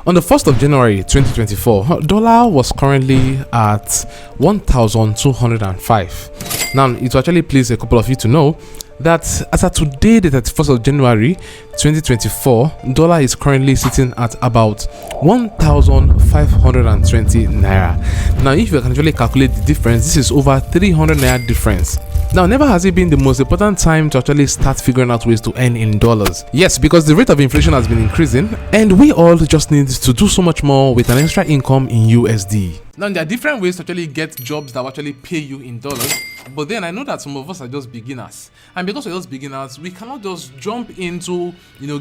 On the 1st of January 2024, dollar was currently at 1,205. Now, it will actually please a couple of you to know that as of today, the 31st of January 2024, dollar is currently sitting at about 1,520 naira. Now, if you can actually calculate the difference, this is over 300 naira difference. Now, never has it been the most important time to actually start figuring out ways to earn in dollars. Yes, because the rate of inflation has been increasing and we all just need to do so much more with an extra income in USD. Now, there are different ways to actually get jobs that will actually pay you in dollars, but then I know that some of us are just beginners, and because we're just beginners, we cannot just jump into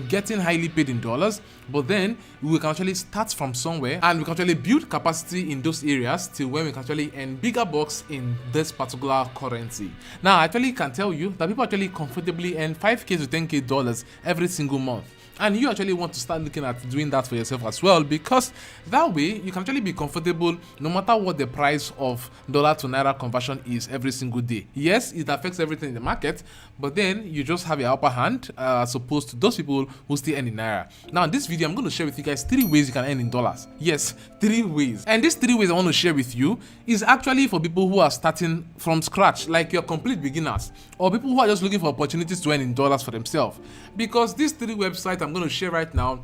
getting highly paid in dollars, but then we can actually start from somewhere and we can actually build capacity in those areas till when we can actually earn bigger bucks in this particular currency. Now, I actually can tell you that people actually comfortably earn 5k to 10k dollars every single month. And you actually want to start looking at doing that for yourself as well, because that way you can actually be comfortable no matter what the price of dollar to naira conversion is every single day. Yes, it affects everything in the market, but then you just have your upper hand as opposed to those people who still earn in naira. Now, in this video, I'm going to share with you guys 3 ways you can earn in dollars. Yes, 3 ways. And these 3 ways I want to share with you is actually for people who are starting from scratch, like you're complete beginners, or people who are just looking for opportunities to earn in dollars for themselves. Because these 3 websites I'm going to share right now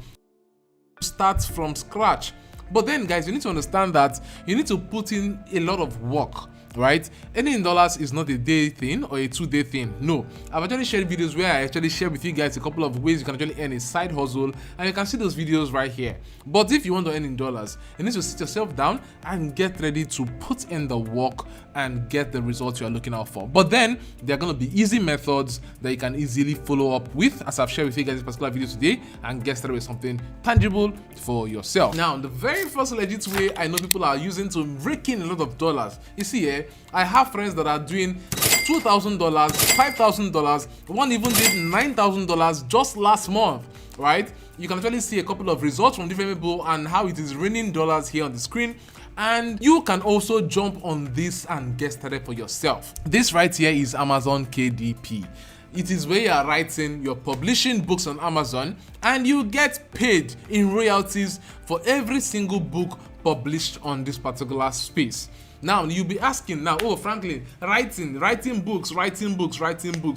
start from scratch. But then, guys, you need to understand that you need to put in a lot of work, right? Earning in dollars is not a day thing or a 2-day thing. No, I've actually shared videos where I actually share with you guys a couple of ways you can actually earn a side hustle, and you can see those videos right here. But if you want to earn in dollars, you need to sit yourself down and get ready to put in the work and get the results you are looking out for. But then there are going to be easy methods that you can easily follow up with, as I've shared with you guys in this particular video today, and get started with something tangible for yourself. Now, the very first legit way I know people are using to rake in a lot of dollars, you see here, I have friends that are doing $2,000, $5,000, one even did $9,000 just last month, right? You can actually see a couple of results from different people and how it is raining dollars here on the screen. And you can also jump on this and get started for yourself. This right here is Amazon KDP. It is where you are writing, you're publishing books on Amazon, and you get paid in royalties for every single book published on this particular space. Now, you'll be asking now, oh, Franklin, writing books.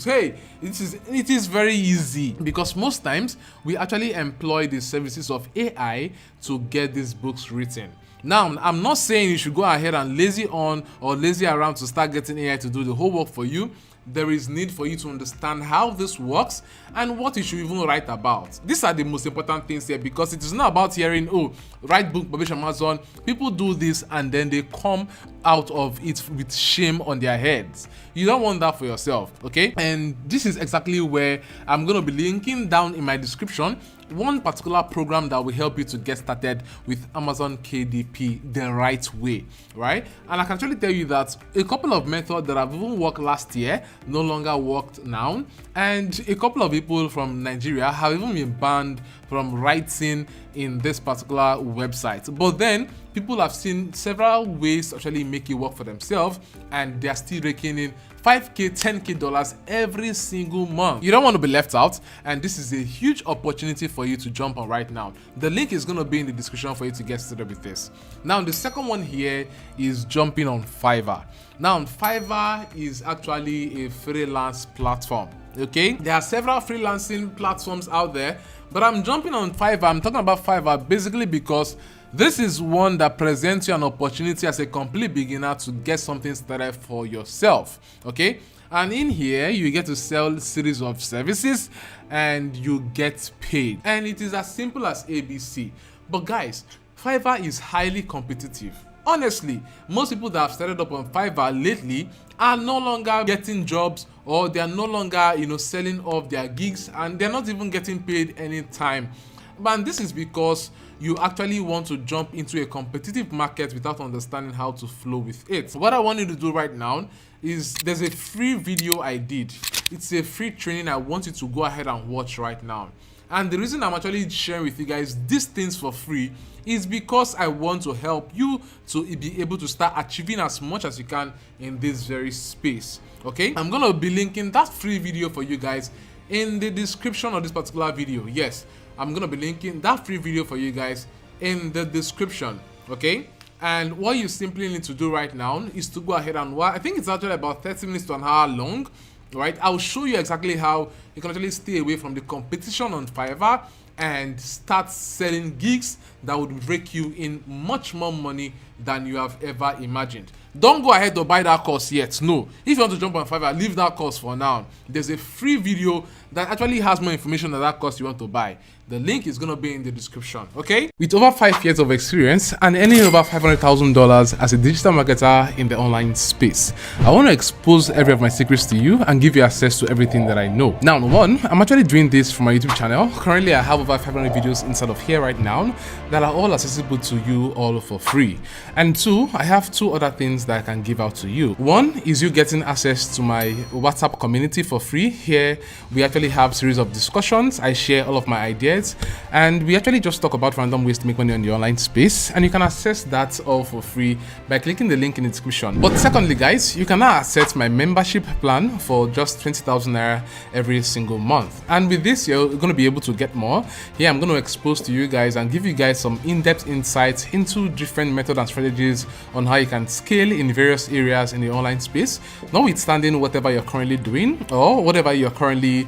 Hey, it is very easy, because most times we actually employ the services of AI to get these books written. Now, I'm not saying you should go ahead and lazy on or lazy around to start getting AI to do the whole work for you. There is need for you to understand how this works and what you should even write about. These are the most important things here, because it is not about hearing, oh, write book, publish Amazon. People do this and then they come out of it with shame on their heads. You don't want that for yourself, okay? And this is exactly where I'm going to be linking down in my description one particular program that will help you to get started with Amazon KDP the right way, right? And I can actually tell you that a couple of methods that have even worked last year no longer worked now, and a couple of people from Nigeria have even been banned from writing in this particular website. But then people have seen several ways to actually make it work for themselves, and they're still raking in 5k, 10k dollars every single month. You don't want to be left out, and this is a huge opportunity for you to jump on right now. The link is going to be in the description for you to get started with this. Now, the second one here is jumping on Fiverr. Now, Fiverr is actually a freelance platform. Okay, there are several freelancing platforms out there, but I'm jumping on Fiverr. I'm talking about Fiverr basically because this is one that presents you an opportunity as a complete beginner to get something started for yourself. Okay, and in here you get to sell series of services and you get paid, and it is as simple as ABC. But guys, Fiverr is highly competitive. Honestly, most people that have started up on Fiverr lately are no longer getting jobs, or they are no longer, selling off their gigs, and they're not even getting paid anytime. But this is because you actually want to jump into a competitive market without understanding how to flow with it. What I want you to do right now is, there's a free video I did. It's a free training I want you to go ahead and watch right now. And the reason I'm actually sharing with you guys these things for free is because I want to help you to be able to start achieving as much as you can in this very space. Okay, I'm gonna be linking that free video for you guys in the description of this particular video. Yes, I'm gonna be linking that free video for you guys in the description, okay? And what you simply need to do right now is to go ahead and I think it's actually about 30 minutes to an hour long, right? I'll show you exactly how you can actually stay away from the competition on Fiverr and start selling gigs that would rake you in much more money than you have ever imagined. Don't go ahead to buy that course yet. No, if you want to jump on Fiverr, leave that course for now. There's a free video that actually has more information than that course you want to buy. The link is going to be in the description, okay? With over 5 years of experience and earning over $500,000 as a digital marketer in the online space, I want to expose every of my secrets to you and give you access to everything that I know. Now, one, I'm actually doing this for my YouTube channel. Currently, I have over 500 videos inside of here right now that are all accessible to you all for free. And two, I have two other things that I can give out to you. One is you getting access to my WhatsApp community for free. Here, we actually have a series of discussions. I share all of my ideas, and we actually just talk about random ways to make money on the online space, and you can access that all for free by clicking the link in the description. But secondly, guys, you can now access my membership plan for just 20,000 naira every single month. And with this, you're going to be able to get more. Here, I'm going to expose to you guys and give you guys some in-depth insights into different methods and strategies on how you can scale in various areas in the online space, notwithstanding whatever you're currently doing or whatever you're currently,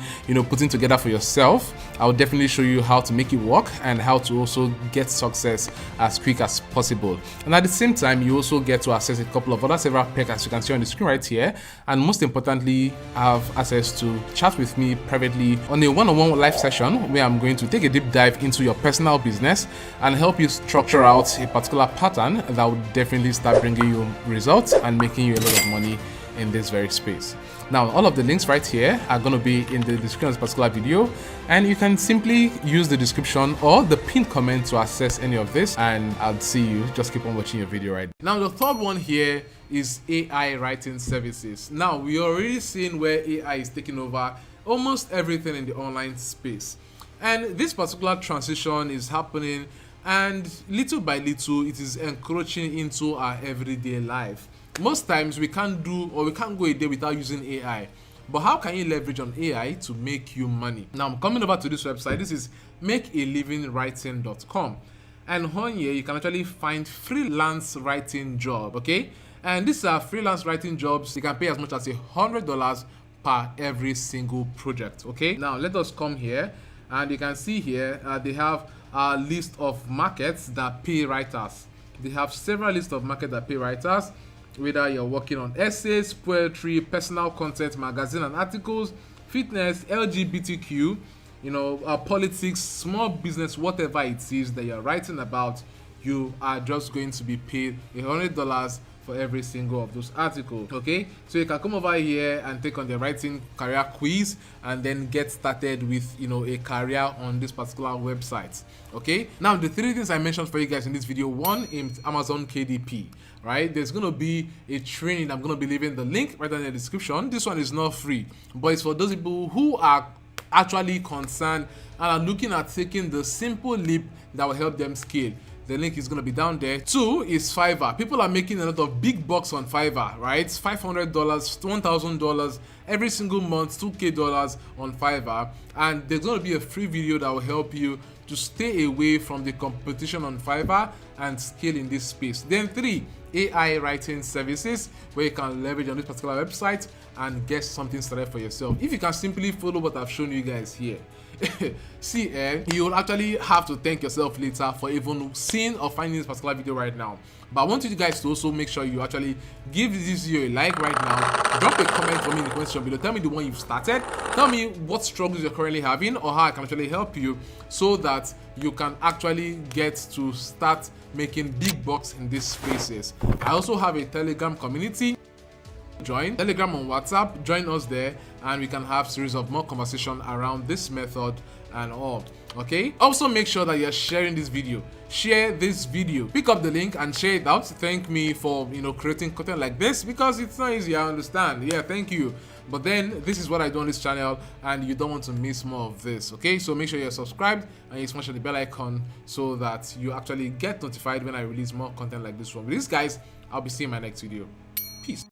putting together for yourself. I'll definitely show you how to make it work and how to also get success as quick as possible. And at the same time, you also get to access a couple of other several perks, as you can see on the screen right here. And most importantly, have access to chat with me privately on a one-on-one live session where I'm going to take a deep dive into your personal business and help you structure out a particular pattern that would definitely start bringing you results and making you a lot of money in this very space. Now, all of the links right here are going to be in the description of this particular video, and you can simply use the description or the pinned comment to access any of this, and I'll see you. Just keep on watching your video right now. The third one here is AI writing services. Now, we are already seeing where AI is taking over almost everything in the online space, and this particular transition is happening, and little by little it is encroaching into our everyday life. Most times we can't go a day without using AI. But how can you leverage on AI to make you money? Now, I'm coming over to this website. This is makealivingwriting.com. And on here, you can actually find freelance writing job, okay? And these are freelance writing jobs. You can pay as much as $100 per every single project, okay? Now, let us come here, and you can see here, they have a list of markets that pay writers. They have several lists of markets that pay writers, whether you're working on essays, poetry, personal content, magazine and articles, fitness, LGBTQ, politics, small business, whatever it is that you're writing about, you are just going to be paid $100 for every single of those articles, okay? So you can come over here and take on the writing career quiz and then get started with, a career on this particular website, okay? Now, the three things I mentioned for you guys in this video, one is Amazon KDP, right? There's going to be a training. I'm going to be leaving the link right in the description. This one is not free, but it's for those people who are actually concerned and are looking at taking the simple leap that will help them scale. The link is going to be down there. Two is Fiverr. People are making a lot of big bucks on Fiverr, right? $500, $1,000 every single month, $2,000 on Fiverr. And there's going to be a free video that will help you to stay away from the competition on Fiverr and scale in this space. Then three, AI writing services, where you can leverage on this particular website and get something started for yourself. If you can simply follow what I've shown you guys here, see, you will actually have to thank yourself later for even seeing or finding this particular video right now. But I want you guys to also make sure you actually give this video a like right now. Drop a comment for me in the comment section below. Tell me the one you've started. Tell me what struggles you're currently having or how I can actually help you so that you can actually get to start making big bucks in these spaces. I also have a Telegram community. Join Telegram on WhatsApp, join us there, and we can have series of more conversation around this method and all, okay? Also, make sure that you're sharing this video. Share this video, pick up the link and share it out. Thank me for creating content like this, because it's not easy, I understand. Yeah, thank you. But then this is what I do on this channel, and you don't want to miss more of this, okay? So make sure you're subscribed and you smash the bell icon so that you actually get notified when I release more content like this one. With this, guys, I'll be seeing you in my next video. Peace.